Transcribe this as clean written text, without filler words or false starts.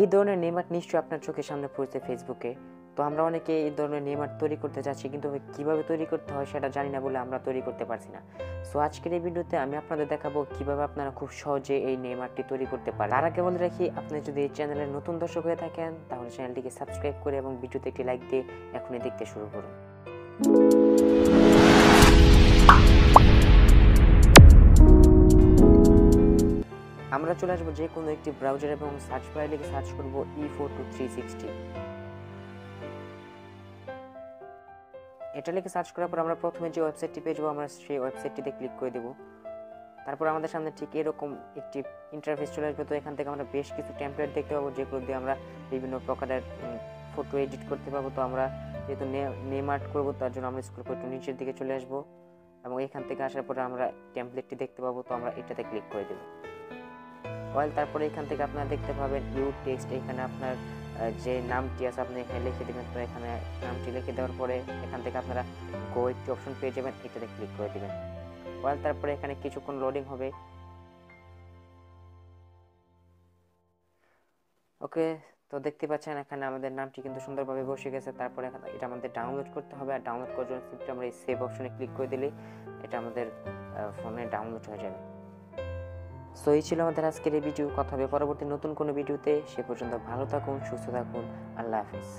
এই ধরনের name art নিশ্চয়ই আপনার চোখের সামনে পড়ছে ফেসবুকে। তো আমরা অনেকে এই ধরনের নেম আর্ট তৈরি করতে যাচ্ছি, কিন্তু কিভাবে তৈরি করতে হয় সেটা জানি না বলে আমরা তৈরি করতে পারছি না। সো আজকের এই ভিডিওতে আমি আপনাদের দেখাবো কিভাবে আপনারা খুব সহজে এই নেম আর্টটি তৈরি করতে পারেন। তার আগে বলে রাখি, আপনি যদি এই চ্যানেলের নতুন দর্শক হয়ে থাকেন তাহলে চ্যানেলটিকে সাবস্ক্রাইব করে এবং ভিডিওতে একটি লাইক দিয়ে এখনই দেখতে শুরু করুন। আমরা চলে আসবো যে কোনো একটি ব্রাউজার এবং সার্চ বারে লিখে সার্চ করবো 𝗺𝗚360। এটা লিখে সার্চ করার পর আমরা প্রথমে যে ওয়েবসাইটটি পেয়ে যাবো, আমরা সেই ওয়েবসাইটটিতে ক্লিক করে দেবো। তারপর আমাদের সামনে ঠিক এরকম একটি ইন্টারফেস চলে আসবে। তো এখান থেকে আমরা বেশ কিছু টেমপ্লেট দেখতে পাবো, যেগুলো দিয়ে আমরা বিভিন্ন প্রকারের ফটো এডিট করতে পারবো। তো আমরা যেহেতু নেম আর্ট করবো, তার জন্য আমরা স্ক্রল করে একটু নিচের দিকে চলে আসবো এবং এখান থেকে আসার পরে আমরা টেমপ্লেটটি দেখতে পাবো। তো আমরা এটাতে ক্লিক করে দেবো। তারপরে এখান থেকে আপনারা দেখতে পাবেন ইউ টেক্সট। এখানে আপনার যে নামটি আছে আপনি এখানে লিখে দেবেন। তো এখানে নামটি লিখে দেওয়ার পরে এখান থেকে আপনারা গো একটি অপশন পেয়ে যাবেন, এটাতে ক্লিক করে দেবেন। তারপরে এখানে কিছুক্ষণ লোডিং হবে। ওকে, তো দেখতে পাচ্ছেন এখানে আমাদের নামটি কিন্তু সুন্দরভাবে বসে গেছে। তারপরে এটা আমাদের ডাউনলোড করতে হবে, আর ডাউনলোড করার জন্য সিম্পলি আমরা এই সেভ অপশনে ক্লিক করে দিলে এটা আমাদের ফোনে ডাউনলোড হয়ে যাবে। সো এই ছিল আমাদের আজকের এই ভিডিও। কথা হবে পরবর্তী নতুন কোনো ভিডিওতে। সে পর্যন্ত ভালো থাকুন, সুস্থ থাকুন। আল্লাহ হাফিজ।